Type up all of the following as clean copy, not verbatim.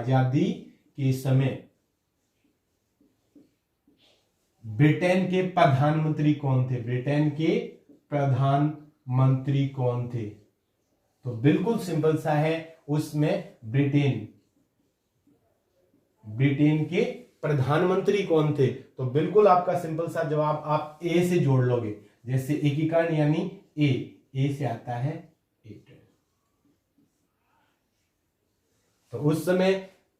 आजादी के समय ब्रिटेन के प्रधानमंत्री कौन थे? ब्रिटेन के प्रधानमंत्री कौन थे? तो बिल्कुल सिंपल सा है, उसमें ब्रिटेन के प्रधानमंत्री कौन थे? तो बिल्कुल आपका सिंपल सा जवाब आप ए से जोड़ लोगे, जैसे एकीकरण यानी ए से आता है एट। तो उस समय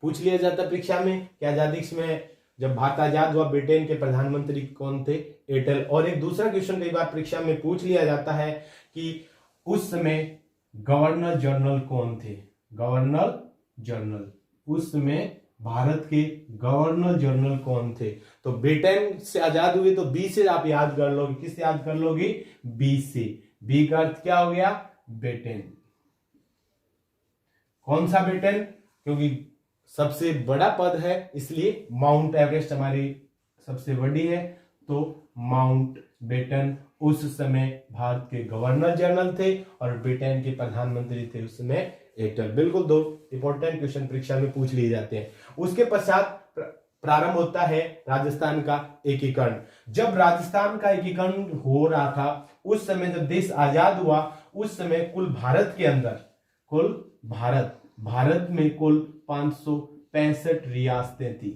पूछ लिया जाता परीक्षा में कि आजादी के समय जब भारत आजाद हुआ ब्रिटेन के प्रधानमंत्री कौन थे? एटल। और एक दूसरा क्वेश्चन कई बार परीक्षा में पूछ लिया जाता है कि उस समय गवर्नर जनरल कौन थे? गवर्नर जनरल, उस समय भारत के गवर्नर जनरल कौन थे? तो ब्रिटेन से आजाद हुए तो बी से आप याद कर लोगे। किससे याद कर लोगे? बी से। बी का अर्थ क्या हो गया? ब्रिटेन। कौन सा ब्रिटेन? क्योंकि सबसे बड़ा पद है इसलिए माउंट एवरेस्ट हमारी सबसे बड़ी है, तो माउंट बेटन उस समय भारत के गवर्नर जनरल थे और ब्रिटेन के प्रधानमंत्री थे उस समय एटल। बिल्कुल दो इंपॉर्टेंट क्वेश्चन परीक्षा में पूछ लिए जाते हैं। उसके पश्चात प्रारंभ होता है राजस्थान का एकीकरण। जब राजस्थान का एकीकरण हो रहा था उस समय जब देश आजाद हुआ उस समय कुल भारत के अंदर भारत में कुल 565 रियासतें थी।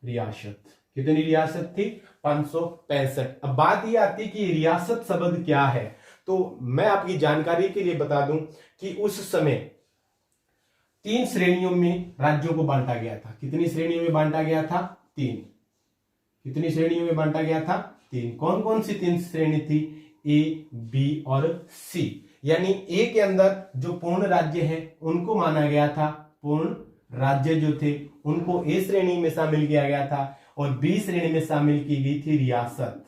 रियासत कितनी रियासत थी? 565। अब बात यह आती कि रियासत शब्द क्या है, तो मैं आपकी जानकारी के लिए बता दूं कि उस समय 3 श्रेणियों में राज्यों को बांटा गया था। कितनी श्रेणियों में बांटा गया था? 3। कितनी श्रेणियों में बांटा गया था? 3। कौन कौन सी 3 श्रेणी थी? ए, बी और सी। यानी ए के अंदर जो पूर्ण राज्य है उनको माना गया था, पूर्ण राज्य जो थे उनको ए श्रेणी में शामिल किया गया था और बी श्रेणी में शामिल की गई थी रियासत,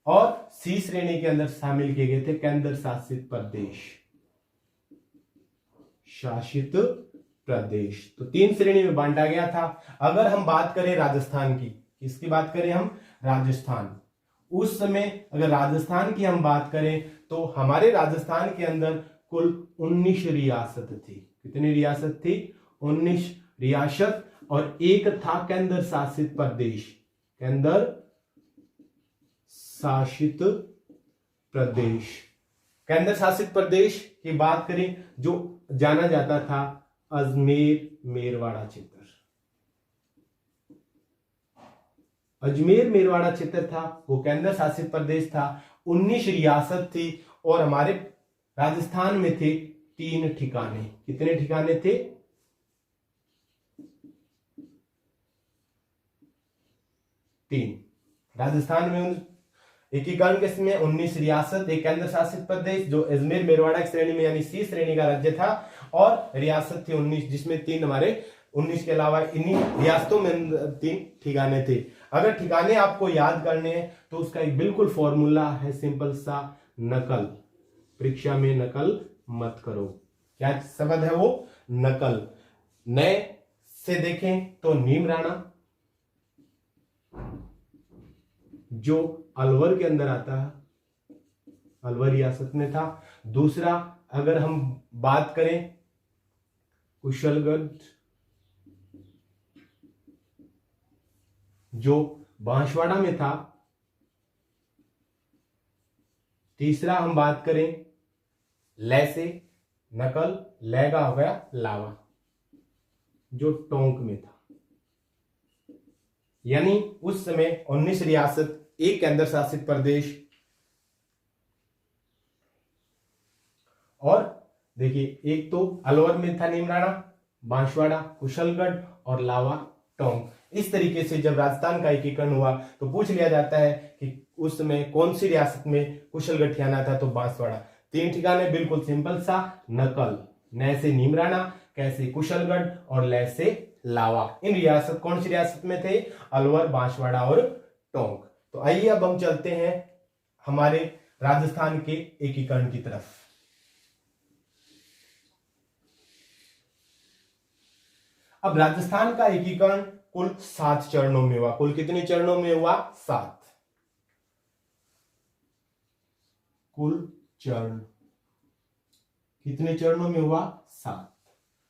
और सी श्रेणी के अंदर शामिल किए गए थे केंद्र शासित प्रदेश। शासित प्रदेश। तो 3 श्रेणी में बांटा गया था। अगर हम बात करें राजस्थान की, किसकी बात करें हम? राजस्थान। उस समय अगर राजस्थान की हम बात करें तो हमारे राजस्थान के अंदर कुल 19 रियासत थी। कितनी रियासत थी? 19 रियासत और एक था केंद्र शासित प्रदेश। केंद्र शासित प्रदेश। केंद्र शासित प्रदेश की बात करें जो जाना जाता था अजमेर मेरवाड़ा क्षेत्र। अजमेर मेरवाड़ा क्षेत्र था वो केंद्र शासित प्रदेश था। 19 रियासत थी और हमारे राजस्थान में थे 3 ठिकाने। कितने ठिकाने थे? 3। राजस्थान में एकीकरण के समय 19 रियासत, एक केंद्र शासित प्रदेश जो अजमेर मेरवाड़ा की श्रेणी में यानी सी श्रेणी का राज्य था, और रियासत थी 19 जिसमें 3 हमारे 19 के अलावा इन्हीं रियासतों में 3 ठिकाने थे। अगर ठिकाने आपको याद करने हैं तो उसका एक बिल्कुल फॉर्मूला है सिंपल सा, नकल। परीक्षा में नकल मत करो। क्या शब्द है वो? नकल। नए से देखें तो नीमराणा जो अलवर के अंदर आता है, अलवर रियासत में था। दूसरा अगर हम बात करें कुशलगढ़ जो बांसवाड़ा में था। तीसरा हम बात करें ले से, नकल, ले का हो गया लावा जो टोंक में था। यानी उस समय 19 रियासत, एक केंद्र शासित प्रदेश, और देखिए एक तो अलवर में था नीमराणा, बांसवाड़ा, कुशलगढ़ और लावा टोंक। इस तरीके से जब राजस्थान का एकीकरण हुआ तो पूछ लिया जाता है कि उस समय कौन सी रियासत में कुशलगढ़ ठिकाना था, तो बांसवाड़ा। 3 ठिकाने बिल्कुल सिंपल सा, नकल, न से नीमराणा, कैसे कुशलगढ़ और ले से लावा। इन रियासत कौन सी रियासत में थे? अलवर, बांसवाड़ा और टोंक। तो आइए अब हम चलते हैं हमारे राजस्थान के एकीकरण की तरफ। अब राजस्थान का एकीकरण कुल 7 चरणों में हुआ। कुल कितने चरणों में हुआ? 7। कुल चरण कितने चरणों में हुआ? 7।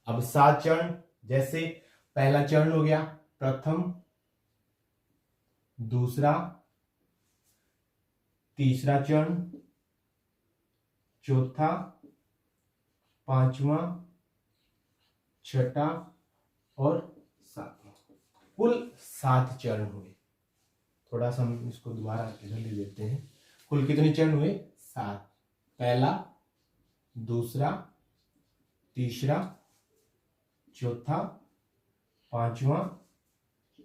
अब 7 चरण, जैसे पहला चरण हो गया प्रथम, दूसरा, तीसरा चरण, चौथा, पांचवा, छठा और सातवां। कुल 7 चरण हुए। थोड़ा सा हम इसको दोबारा इधर ले देते हैं। कुल कितने चरण हुए? 7। पहला, दूसरा, तीसरा, चौथा, पांचवा,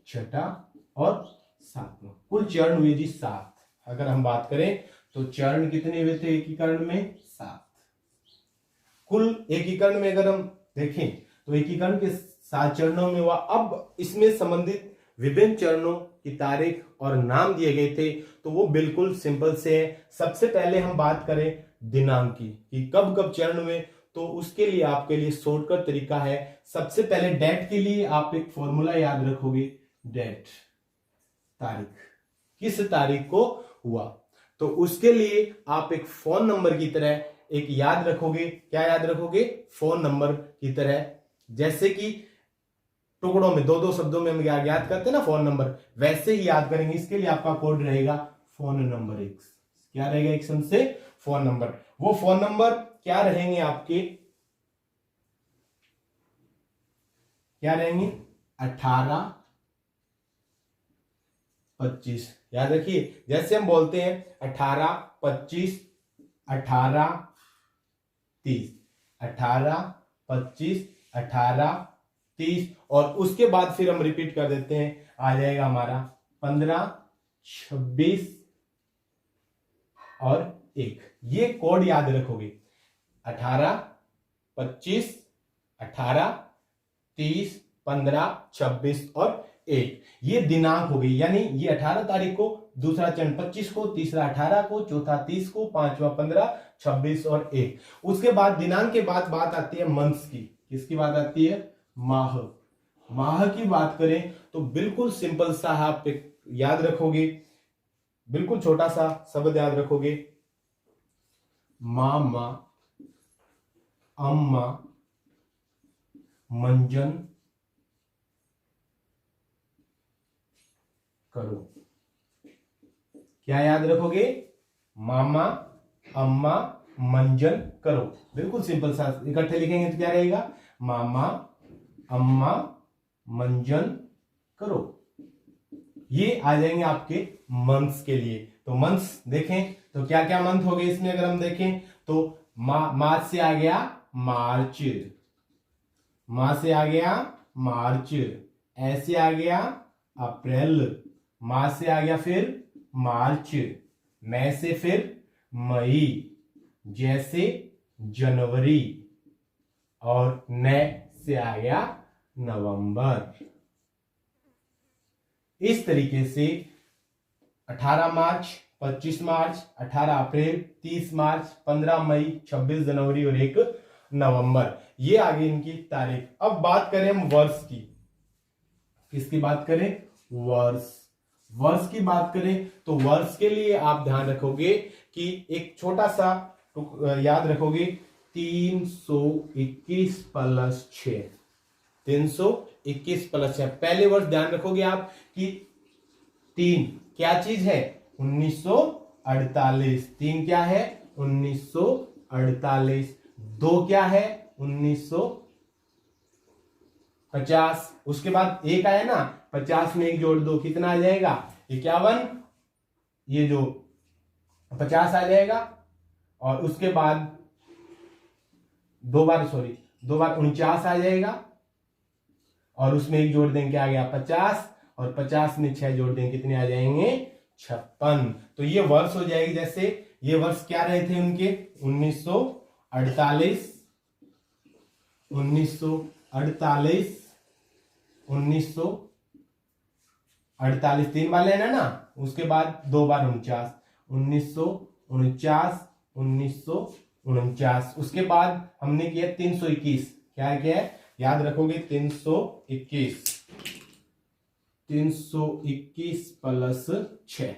छठा और सातवां। कुल चरण हुए जी 7। अगर हम बात करें तो चरण कितने हुए थे एकीकरण में? 7। कुल एकीकरण में अगर हम देखें तो एकीकरण के 7 चरणों में हुआ। अब इसमें संबंधित विभिन्न चरणों की तारीख और नाम दिए गए थे, तो वो बिल्कुल सिंपल से है। सबसे पहले हम बात करें दिनांक की कि कब कब चरण हुए, तो उसके लिए आपके लिए शॉर्टकट तरीका है। सबसे पहले डेट के लिए आप एक फॉर्मूला याद रखोगे, डेट, तारीख, किस तारीख को हुआ। तो उसके लिए आप एक फोन नंबर की तरह एक याद रखोगे। क्या याद रखोगे? फोन नंबर की तरह। जैसे कि टुकड़ों में 2-2 शब्दों में हम याद करते हैं ना फोन नंबर, वैसे ही याद करेंगे। इसके लिए आपका कोड रहेगा फोन नंबर X। क्या रहेगा? एक शब्द से फोन नंबर। वो फोन नंबर क्या रहेंगे आपके? क्या रहेंगे? 18 25। याद रखिए, जैसे हम बोलते हैं 18 25 18 30, 18 25 18 30 और उसके बाद फिर हम रिपीट कर देते हैं, आ जाएगा हमारा 15 26 और 1। ये कोड याद रखोगे, 18 25 18 30 15 26 और 1। ये दिनांक हो गई, यानी ये 18 तारीख को, दूसरा चरण 25 को, तीसरा 18 को, चौथा 30 को, पांचवा 15 26 और 1। उसके बाद दिनांक के बाद बात आती है मंथ्स की। किसकी बात आती है? माह। माह की बात करें तो बिल्कुल सिंपल सा आप याद रखोगे, बिल्कुल छोटा सा शब्द याद रखोगे, मामा, अम्मा, मंजन करो। क्या याद रखोगे? मामा, अम्मा, मंजन करो। बिल्कुल सिंपल सा, इकट्ठे लिखेंगे तो क्या रहेगा? मामा, अम्मा, मंजन करो। ये आ जाएंगे आपके मंथ्स के लिए। तो मंथ्स देखें तो क्या क्या मंथ हो गए इसमें? अगर हम देखें तो मार्च से आ गया मार्च, माह से आ गया मार्च, ऐसे आ गया अप्रैल, माह से आ गया फिर मार्च, मई से फिर मई, जैसे जनवरी और नए से आ गया नवंबर। इस तरीके से 18 मार्च, 25 मार्च, 18 अप्रैल, 30 मार्च, 15 मई, 26 जनवरी और 1 नवंबर, ये आगे इनकी तारीख। अब बात करें हम वर्ष की। किसकी बात करें? वर्ष। वर्ष की बात करें तो वर्ष के लिए आप ध्यान रखोगे कि एक छोटा सा याद रखोगे, 321 प्लस 6, 321 प्लस 6। पहले वर्ष ध्यान रखोगे आप कि 3 क्या चीज है? 1948। 3 क्या है? 1948। 2 क्या है? 1950। उसके बाद 1 आया ना, 50 में 1 जोड़ दो, कितना आ जाएगा? 51। ये जो 50 आ जाएगा और उसके बाद 2 बार 49 आ जाएगा और उसमें 1 जोड़ देंगे, क्या आ गया? 50 और 50 में 6 जोड़ देंगे, कितने आ जाएंगे? 56। तो ये वर्ष हो जाएगी। जैसे ये वर्ष क्या रहे थे उनके? 1948, 1948, 1948 3 बार लेना ना, उसके बाद 2 बार 49, 1949, 1949। उसके बाद हमने किया 321। क्या किया है? याद रखोगे 321, 321 प्लस 6।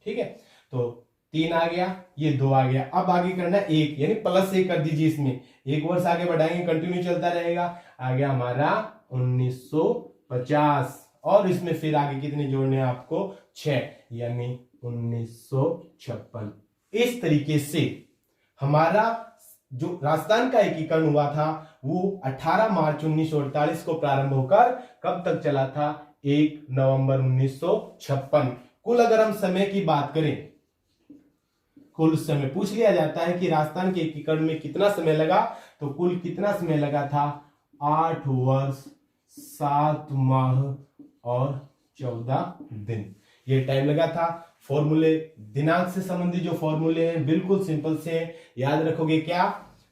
ठीक है, तो 3 आ गया, ये 2 आ गया। अब आगे करना है 1, यानी +1 कर दीजिए इसमें, 1 वर्ष आगे बढ़ाएंगे, कंटिन्यू चलता रहेगा। आ गया हमारा 1950, और इसमें फिर आगे कितने जोड़ने हैं आपको, 6, यानी 1956। इस तरीके से हमारा जो राजस्थान का एकीकरण हुआ था वो 18 मार्च 1948 को प्रारंभ होकर कब तक चला था, 1 नवंबर 1956। कुल अगर हम समय की बात करें, कुल समय पूछ लिया जाता है कि राजस्थान के एकीकरण में कितना समय लगा, तो कुल कितना समय लगा था, 8 वर्ष 7 माह और 14 दिन, ये टाइम लगा था। फॉर्मूले, दिनांक से संबंधित जो फॉर्मूले हैं बिल्कुल सिंपल से हैं, याद रखोगे क्या,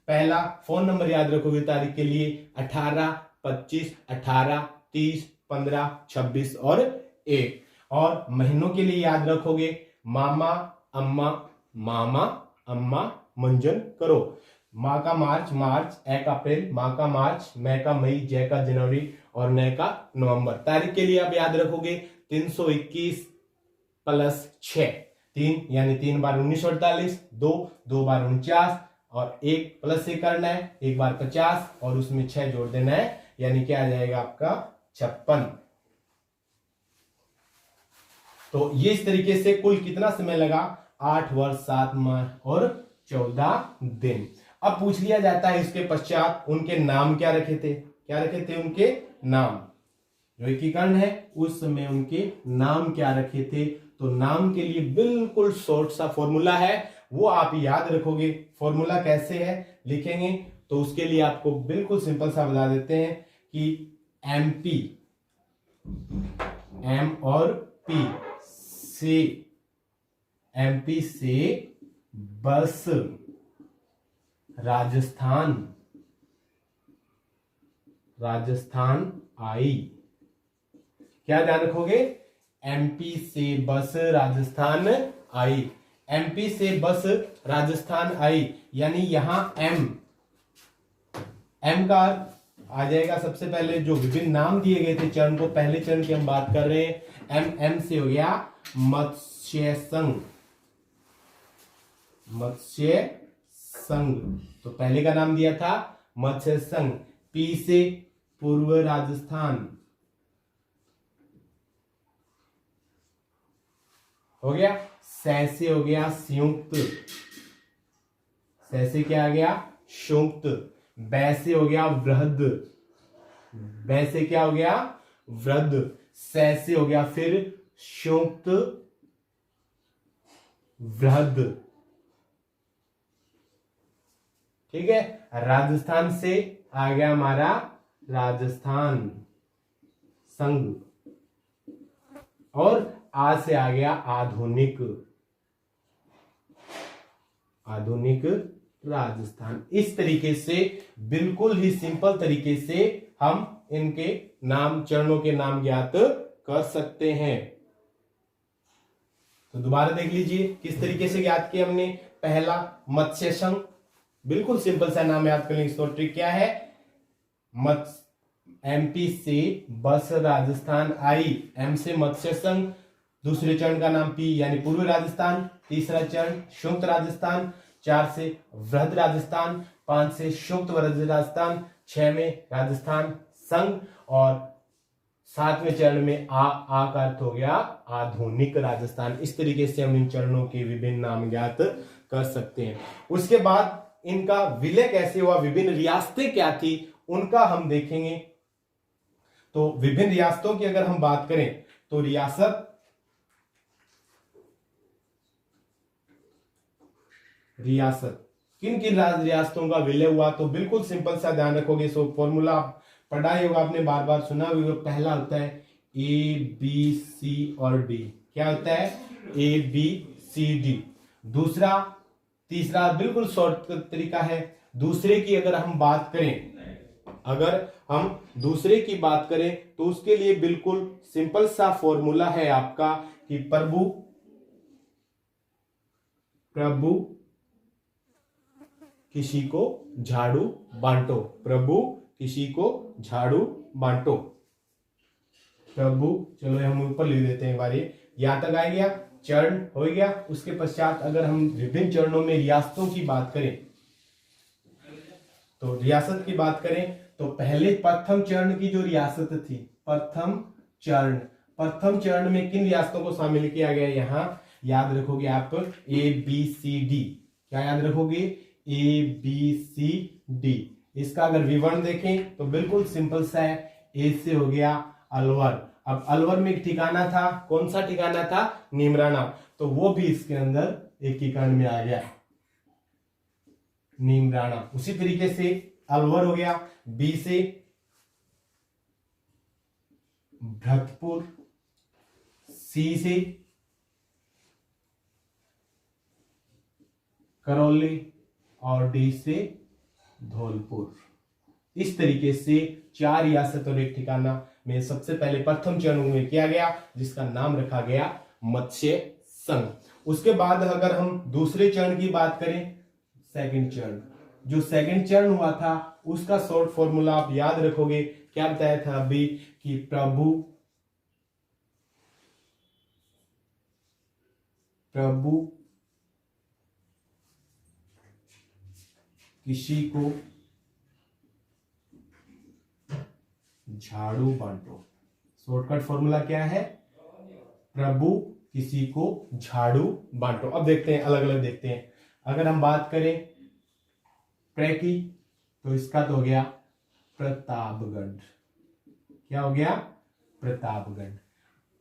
पहला फोन नंबर याद रखोगे तारीख के लिए, 18, 25, 18, 30, 15, 26 और 1, और महीनों के लिए याद रखोगे मामा अम्मा, मामा अम्मा मंजन करो। माँ का मार्च, मार्च, ए का अप्रैल, माँ का मार्च, मै का मई, जय का जनवरी और नय का नवंबर। तारीख के लिए आप याद रखोगे 321 + 6, 3 यानी 3 बार 1948, 2 बार 49 और 1 +1 करना है, 1 बार 50 और उसमें 6 जोड़ देना है, यानी क्या आ जाएगा आपका 56। तो ये इस तरीके से कुल कितना समय लगा, 8 वर्ष 7 माह और 14 दिन। अब पूछ लिया जाता है इसके पश्चात उनके नाम क्या रखे थे, क्या रखे थे उनके नाम, जो एकीकरण है उस समय उनके नाम क्या रखे थे। तो नाम के लिए बिल्कुल शॉर्ट सा फॉर्मूला है, वो आप याद रखोगे। फॉर्मूला कैसे है लिखेंगे, तो उसके लिए आपको बिल्कुल सिंपल सा बता देते हैं कि MP, M और P से, MP से बस राजस्थान, राजस्थान आई, क्या ध्यान रखोगे, MP से बस राजस्थान आई, MP से बस राजस्थान आई, यानी यहां M का आ जाएगा। सबसे पहले जो विभिन्न नाम दिए गए थे चरण को, पहले चरण की हम बात कर रहे हैं, M से हो गया मत्स्य संघ, मत्स्य संघ, तो पहले का नाम दिया था मत्स्य संघ। P से पूर्व राजस्थान हो गया, से हो गया संयुक्त, से क्या आ गया, संयुक्त। बैसे हो गया वृहद, बैसे क्या हो गया, वृहद। से हो गया फिर संयुक्त वृहद, ठीक है। राजस्थान से आ गया हमारा राजस्थान संघ, और आ से आ गया आधुनिक, आधुनिक राजस्थान। इस तरीके से बिल्कुल ही सिंपल तरीके से हम इनके नाम, चरणों के नाम ज्ञात कर सकते हैं। तो दोबारा देख लीजिए किस तरीके से ज्ञात किया हमने। पहला मत्स्य संघ, बिल्कुल सिंपल सा नाम याद कर लेंगे। इसको ट्रिक क्या है, MP से बस राजस्थान आई, M से मत्स्य संघ, दूसरे चरण का नाम P यानी पूर्व राजस्थान, तीसरा चरण संयुक्त राजस्थान, 4 से वृहद राजस्थान, 5 से संयुक्त वृहद राजस्थान, 6 में राजस्थान संघ, और 7वें चरण में आ का अर्थ हो गया आधुनिक राजस्थान। इस तरीके से हम इन चरणों के विभिन्न नाम ज्ञात कर सकते हैं। उसके बाद इनका विलय कैसे हुआ, विभिन्न रियासतें क्या थी उनका हम देखेंगे। तो विभिन्न रियासतों की अगर हम बात करें तो रियासत, रियासत किन किन रियासतों का विलय हुआ, तो बिल्कुल सिंपल सा ध्यान रखोगे। सो फॉर्मूला पढ़ा ही होगा आपने, बार बार सुना होगा। पहला होता है ABCD, क्या होता है ABCD। दूसरा, तीसरा बिल्कुल शॉर्ट तरीका है। दूसरे की अगर हम बात करें, अगर हम दूसरे की बात करें तो उसके लिए बिल्कुल सिंपल सा फॉर्मूला है आपका कि प्रभु, प्रभु किसी को झाड़ू बांटो, प्रभु किसी को झाड़ू बांटो। प्रभु, चलो हम ऊपर लिख देते हैं बारी, यहां तक आ गया। चरण हो गया। उसके पश्चात अगर हम विभिन्न चरणों में रियासतों की बात करें, तो रियासत की बात करें तो पहले प्रथम चरण की जो रियासत थी, प्रथम चरण में किन रियासतों को शामिल किया गया, यहां याद रखोगे आप ABCD। क्या याद रखोगे? ABCD। इसका अगर विवरण देखें तो बिल्कुल सिंपल सा है। ए से हो गया अलवर। अब अलवर में एक ठिकाना था, कौन सा ठिकाना था? नीमराना, तो वो भी इसके अंदर एकीकरण में आ गया, नीमराना। उसी तरीके से अलवर हो गया। बी से भरतपुर, सी से करौली और डी से धौलपुर। इस तरीके से 4 रियासत और एक ठिकाना में सबसे पहले प्रथम चरण में किया गया, जिसका नाम रखा गया मत्स्य संघ। उसके बाद अगर हम दूसरे चरण की बात करें, सेकंड चरण, जो सेकंड चरण हुआ था उसका शॉर्ट फॉर्मूला आप याद रखोगे। क्या बताया था अभी कि प्रभु किसी को झाड़ू बांटो। शॉर्टकट फॉर्मूला क्या है? प्रभु किसी को झाड़ू बांटो। अब देखते हैं, अलग अलग देखते हैं। अगर हम बात करें प्रे की, तो इसका तो हो गया प्रतापगढ़। क्या हो गया? प्रतापगढ़।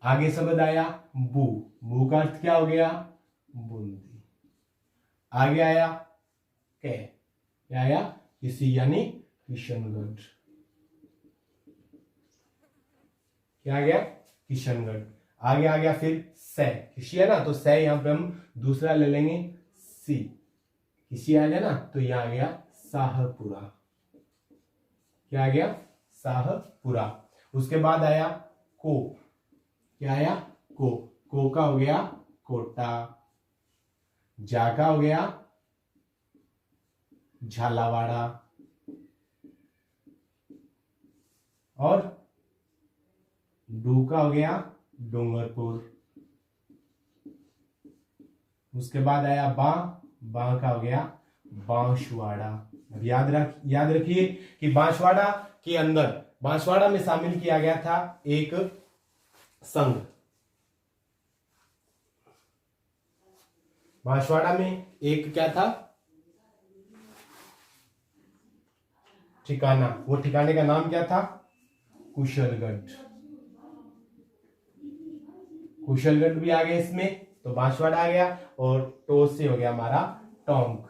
आगे शब्द आया बू का अर्थ क्या हो गया? बूंदी। आगे आया क्या आया? किसी, यानी किशनगढ़। क्या आ गया? किशनगढ़। आगे आ गया फिर सै, किसी है ना, तो सै यहां पे हम दूसरा ले लेंगे सी। किसी आ गया ना, तो यहां आ गया शाहपुरा। क्या आ गया? शाहपुरा। उसके बाद आया को। क्या आया? को का हो गया कोटा। जा का हो गया झालावाड़ा। और डू का हो गया डूंगरपुर। उसके बाद आया बा का हो गया बांसवाड़ा। अब याद रखिए कि बांसवाड़ा के अंदर, बांसवाड़ा में शामिल किया गया था एक संघ। बांसवाड़ा में एक क्या था? ठिकाना। वो ठिकाने का नाम क्या था? कुशलगढ़। कुशलगढ़ भी आ गया इसमें, तो बांसवाड़ा आ गया। और टो से हो गया हमारा टोंक।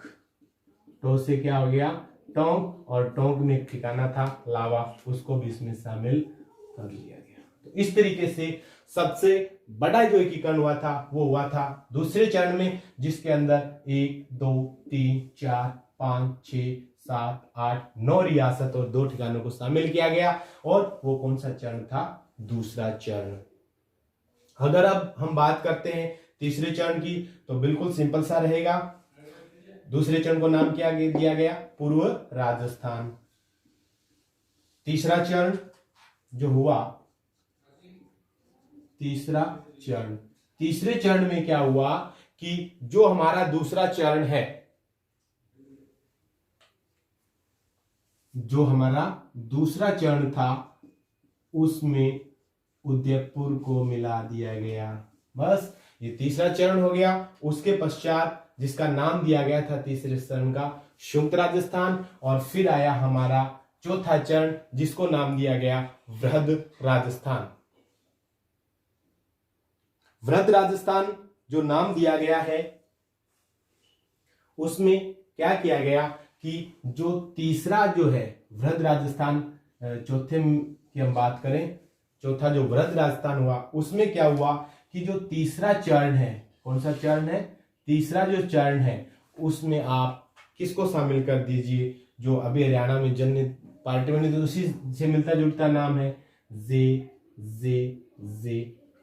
टो से क्या हो गया? टोंक। और टोंक में एक ठिकाना था लावा, उसको भी इसमें शामिल कर लिया गया। तो इस तरीके से सबसे बड़ा जो एकीकरण हुआ था वो हुआ था दूसरे चरण में, जिसके अंदर 1 2 3 4 5 6 7 8 9 रियासत और 2 ठिकानों को शामिल किया गया। और वो कौन सा चरण था? दूसरा चरण। अगर अब हम बात करते हैं तीसरे चरण की, तो बिल्कुल सिंपल सा रहेगा। दूसरे चरण को नाम क्या दिया गया? पूर्व राजस्थान। तीसरा चरण जो हुआ, तीसरा चरण, तीसरे चरण में क्या हुआ कि जो हमारा दूसरा चरण है, जो हमारा दूसरा चरण था, उसमें उदयपुर को मिला दिया गया। बस ये तीसरा चरण हो गया। उसके पश्चात जिसका नाम दिया गया था तीसरे चरण का संयुक्त राजस्थान, और फिर आया हमारा चौथा चरण जिसको नाम दिया गया वृहद राजस्थान। वृहद राजस्थान जो नाम दिया गया है, उसमें क्या किया गया कि जो तीसरा जो है वृहद राजस्थान, चौथे की हम बात करें, चौथा जो वृहद राजस्थान हुआ, उसमें क्या हुआ कि जो तीसरा चरण है, कौन सा चरण है? तीसरा जो चरण है, उसमें आप किसको शामिल कर दीजिए? जो अभी हरियाणा में जन पार्टी बनी थी, उसी से मिलता जुलता नाम है जे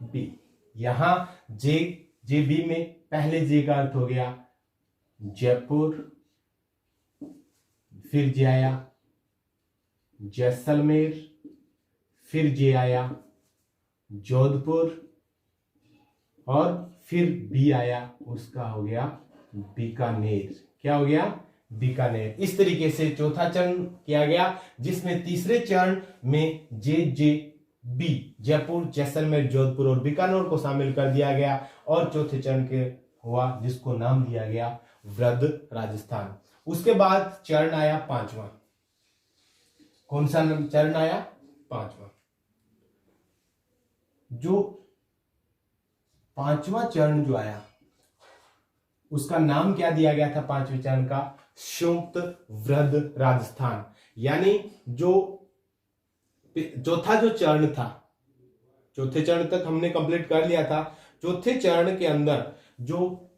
बी। यहां जे बी में पहले जे का अर्थ हो गया जयपुर, फिर जे आया जैसलमेर, फिर जे आया जोधपुर, और फिर बी आया, उसका हो गया बीकानेर। क्या हो गया? बीकानेर। इस तरीके से चौथा चरण किया गया, जिसमें तीसरे चरण में JJB जयपुर, जैसलमेर, जोधपुर और बीकानेर को शामिल कर दिया गया। और चौथे चरण के हुआ जिसको नाम दिया गया वृद्ध राजस्थान। उसके बाद चरण आया पांचवा। कौन सा चरण आया? पांचवा। जो पांचवा चरण जो आया उसका नाम क्या दिया गया था पांचवें चरण का? संयुक्त वृद्ध राजस्थान। यानी जो चौथा जो चरण था, चौथे चरण तक हमने कंप्लीट कर लिया था। चौथे चरण के अंदर जो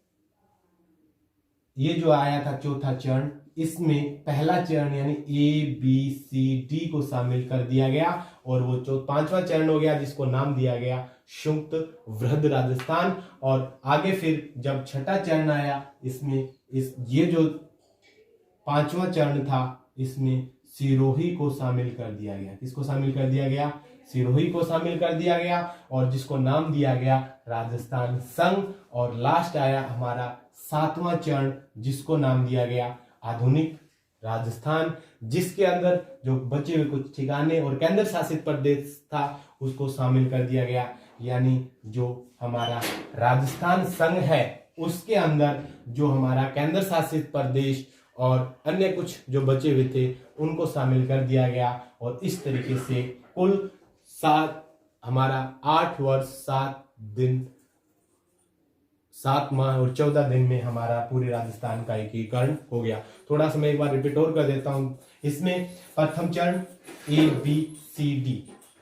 ये जो आया था चौथा चरण, इसमें पहला चरण यानी ABCD को शामिल कर दिया गया और वो पांचवा चरण हो गया जिसको नाम दिया गया संयुक्त वृद्ध राजस्थान। और आगे फिर जब छठा चरण आया, इसमें ये जो पांचवा चरण था इसमें सिरोही को शामिल कर दिया गया। किसको शामिल कर दिया गया? सिरोही को शामिल कर दिया गया और जिसको नाम दिया गया राजस्थान संघ। और लास्ट आया हमारा सातवां चरण जिसको नाम दिया गया आधुनिक राजस्थान, जिसके अंदर जो बचे हुए कुछ ठिकाने और केंद्र शासित प्रदेश था उसको शामिल कर दिया गया। यानी जो हमारा राजस्थान संघ है उसके अंदर जो हमारा केंद्र शासित प्रदेश और अन्य कुछ जो बचे हुए थे उनको शामिल कर दिया गया। और इस तरीके से कुल 8 वर्ष 7 दिन 7 माह और 14 दिन में हमारा पूरे राजस्थान का एकीकरण हो गया। थोड़ा सा मैं एक बार रिपीट और कर देता हूं। इसमें प्रथम चरण ABCD।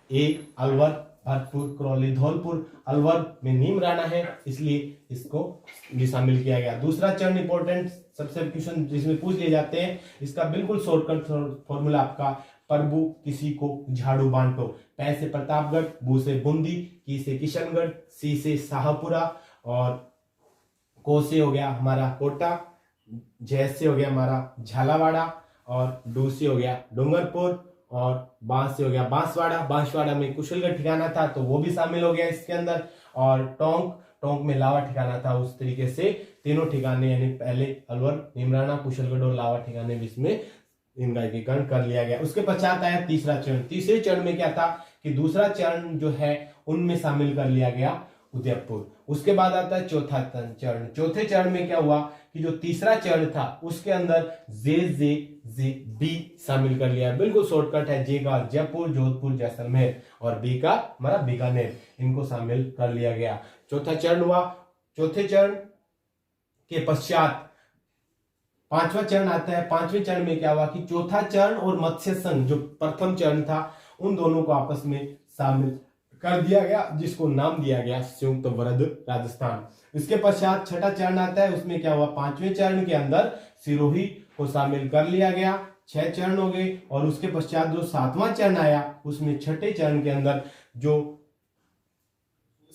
A अलवर, भरतपुर, करौली, धौलपुर। अलवर में नीम राणा है इसलिए इसको भी शामिल किया गया। दूसरा चरण इंपॉर्टेंट सबसे क्वेश्चन जिसमें पूछ लिए जाते हैं, इसका बिल्कुल शॉर्टकट फॉर्मूला आपका प्रभु किसी को झाड़ू बांटो। पै से प्रतापगढ़, बू से बूंदी, की से किशनगढ़, सी से शाहपुरा और को से हो गया हमारा कोटा, जय से हो गया हमारा झालावाड़ा और डू से हो गया डूंगरपुर और बांस से हो गया बांसवाड़ा। बांसवाड़ा में कुशलगढ़ ठिकाना था तो वो भी शामिल हो गया इसके अंदर। और टोंक में लावा ठिकाना था। उस तरीके से तीनों ठिकाने यानी पहले अलवर, नीमराना, कुशलगढ़ और लावा ठिकाने भी इसमें इनका एकीकरण कर लिया गया। उसके पश्चात आया तीसरा चरण। तीसरे चरण में क्या था कि दूसरा चरण जो है उनमें शामिल कर लिया गया उदयपुर। उसके बाद आता है चौथा चरण। चौथे चरण में क्या हुआ कि जो तीसरा चरण था उसके अंदर JJB शामिल कर लिया। बिल्कुल शॉर्टकट है। J का जयपुर, जोधपुर, जैसलमेर और B का हमारा बीकानेर, इनको शामिल कर लिया गया। चौथा चरण हुआ। चौथे चरण के पश्चात पांचवा चरण आता है। पांचवें चरण में क्या हुआ कि चौथा चरण और मत्स्य संघ जो प्रथम चरण था उन दोनों को आपस में शामिल कर दिया गया जिसको नाम दिया गया संयुक्त वृद्ध राजस्थान। इसके पश्चात छठा चरण आता है। उसमें क्या हुआ? पांचवें चरण के अंदर सिरोही को शामिल कर लिया गया। 6 चरण हो गए। और उसके पश्चात जो सातवां चरण आया उसमें छठे चरण के अंदर जो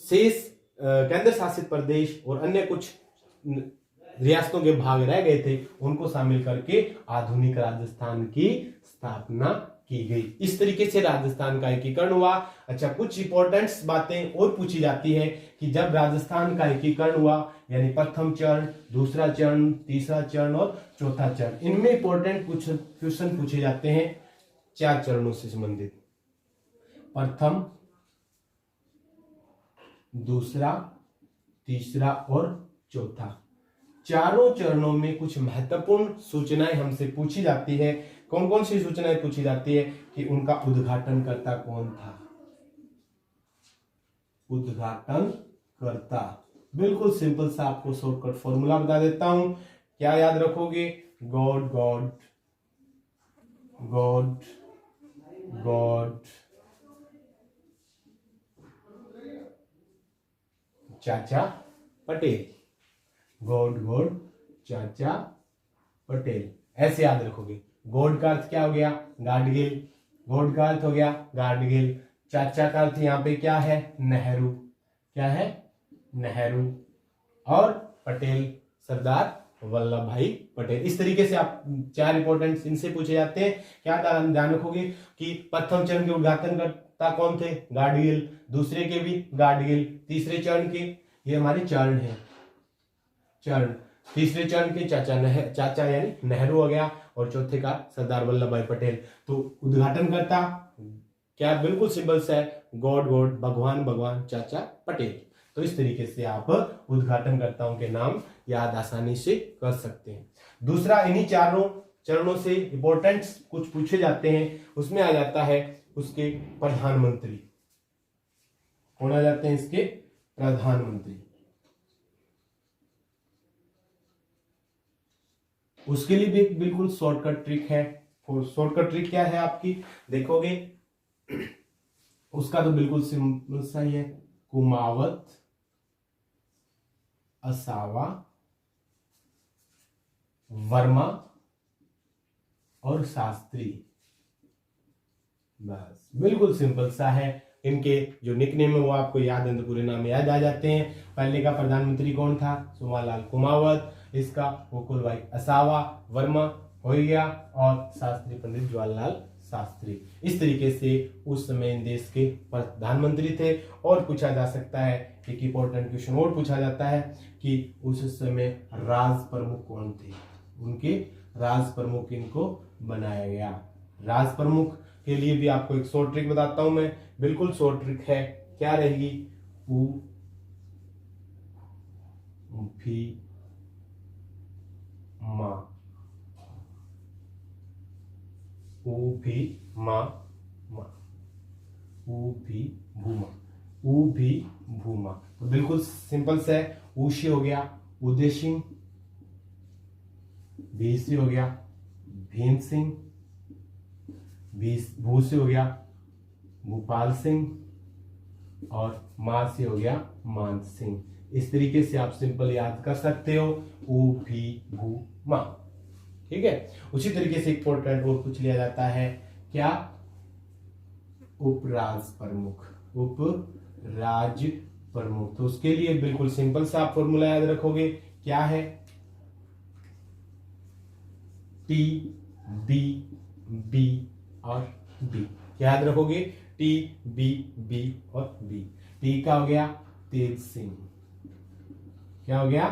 शेष केंद्र शासित प्रदेश और अन्य कुछ रियासतों के भाग रह गए थे उनको शामिल करके आधुनिक राजस्थान की स्थापना की गई। इस तरीके से राजस्थान का एकीकरण हुआ। अच्छा, कुछ इंपॉर्टेंट बातें और पूछी जाती है कि जब राजस्थान का एकीकरण हुआ यानी प्रथम चरण, दूसरा चरण, तीसरा चरण और चौथा चरण, इनमें इंपॉर्टेंट कुछ क्वेश्चन पूछे जाते हैं 4 चरणों से संबंधित। प्रथम, दूसरा, तीसरा और चौथा, चारों चरणों में कुछ महत्वपूर्ण सूचनाएं हमसे पूछी जाती है। कौन कौन सी सूचनाएं पूछी जाती है कि उनका उद्घाटनकर्ता कौन था? उद्घाटनकर्ता बिल्कुल सिंपल सा आपको शॉर्टकट फॉर्मूला बता देता हूं। क्या याद रखोगे? गॉड गॉड गॉड गॉड चाचा पटेल। गॉड गॉड चाचा पटेल, ऐसे याद रखोगे। गॉड का अर्थ क्या हो गया? गाडगिल। गॉड का अर्थ हो गया गाडगिल। चाचा का अर्थ यहाँ पे क्या है? नेहरू। क्या है? नेहरू। और पटेल सरदार वल्लभ भाई पटेल। इस तरीके से आप 4 इंपॉर्टेंट इनसे पूछे जाते हैं। क्या ध्यान रखोगे कि प्रथम चरण के उद्घाटनकर्ता कौन थे? गाडगिल। दूसरे के भी गाडगिल। तीसरे चरण के ये हमारे चरण है, चरण। तीसरे चरण के चाचा यानी नेहरू हो गया, और चौथे का सरदार वल्लभ भाई पटेल। तो उद्घाटन करता क्या, बिल्कुल सिंपल सा है, गॉड गॉड, भगवान भगवान, चाचा पटेल। तो इस तरीके से आप उद्घाटनकर्ताओं के नाम याद आसानी से कर सकते हैं। दूसरा, इन्हीं चारों चरणों से इंपॉर्टेंट कुछ पूछे जाते हैं, उसमें आ जाता है उसके प्रधानमंत्री। कौन आ जाते हैं इसके? प्रधानमंत्री। उसके लिए भी एक बिल्कुल शॉर्टकट ट्रिक है। शॉर्टकट ट्रिक क्या है आपकी, देखोगे उसका तो बिल्कुल सिंपल सा ही है, कुमावत, असावा, वर्मा और शास्त्री। बस बिल्कुल सिंपल सा है। इनके जो निकनेम है वो आपको याद है तो पूरे नाम याद आ जाते हैं। पहले का प्रधानमंत्री कौन था? सोमालाल कुमावत। इसका गोकुल भाई असावा वर्मा हो गया, और शास्त्री पंडित जवाहरलाल शास्त्री। इस तरीके से उस समय देश के प्रधानमंत्री थे। और पूछा जा सकता है, एक इंपॉर्टेंट क्वेश्चन और पूछा जाता है कि उस समय राज प्रमुख कौन थे? उनके राज प्रमुख इनको बनाया गया। राज प्रमुख के लिए भी आपको एक शॉर्ट ट्रिक बताता हूं मैं, बिल्कुल शॉर्ट ट्रिक है। क्या रहेगी? उ भी मा, उ भी मा, मा, उ भी भूमा, उ भी भूमा। तो बिल्कुल सिंपल से है। ऊशी हो गया उदय सिंह, भीसी हो गया भीम सिंह, भू से हो गया भूपाल सिंह, और मा से हो गया मान सिंह। इस तरीके से आप सिंपल याद कर सकते हो, उ भी भू मा। ठीक है। उसी तरीके से इंपॉर्टेंट और कुछ लिया जाता है, क्या? उपराज प्रमुख, उपराज प्रमुख। तो उसके लिए बिल्कुल सिंपल सा आप फॉर्मूला याद रखोगे, क्या है? टी बी बी और बी। याद रखोगे टी बी बी और बी। टी का हो गया तेज सिंह, क्या हो गया?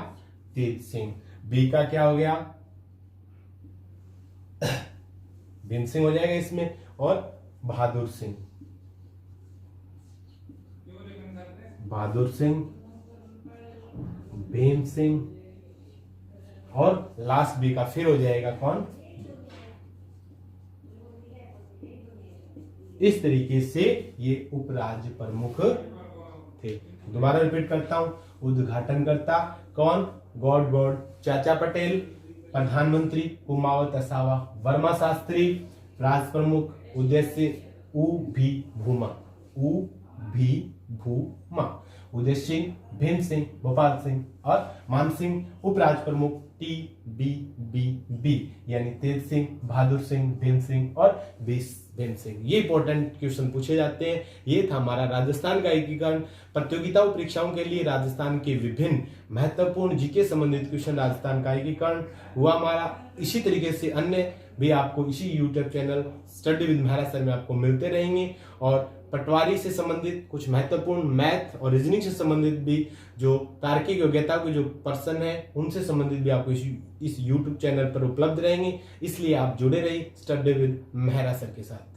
तेज सिंह। बी का क्या हो गया? भीम सिंह हो जाएगा इसमें, और बहादुर सिंह, बहादुर सिंह, भीम सिंह, और लास्ट बी का फिर हो जाएगा कौन? इस तरीके से ये उपराज्य प्रमुख थे। दोबारा रिपीट करता हूं, उद्घाटनकर्ता कौन? गॉड गॉड चाचा पटेल, प्रधानमंत्री कुमावत असावा वर्मा शास्त्री, राज प्रमुख उद्देश्य उ भी भूमा, उ भी भूमा, उदय सिंह, भीम सिंह, भोपाल सिंह, और मान सिंह। उपराज प्रमुख टी बी बी बी, यानी तेज सिंह, बहादुर सिंह, भीम सिंह और भीम सिंह। ये इंपॉर्टेंट क्वेश्चन पूछे जाते हैं। ये था हमारा राजस्थान का एकीकरण। प्रतियोगिताओं परीक्षाओं के लिए राजस्थान के विभिन्न महत्वपूर्ण जीके संबंधित क्वेश्चन, राजस्थान का एकीकरण हुआ हमारा। इसी तरीके से अन्य भी आपको इसी YouTube channel study with Mehra sir में आपको मिलते रहेंगे। और पटवारी से संबंधित कुछ महत्वपूर्ण मैथ और रीजनिंग से संबंधित भी जो तार्किक योग्यता के जो पर्सन है उनसे संबंधित भी आपको इस यूट्यूब चैनल पर उपलब्ध रहेंगे। इसलिए आप जुड़े रहिए स्टडी विद मेहरा सर के साथ।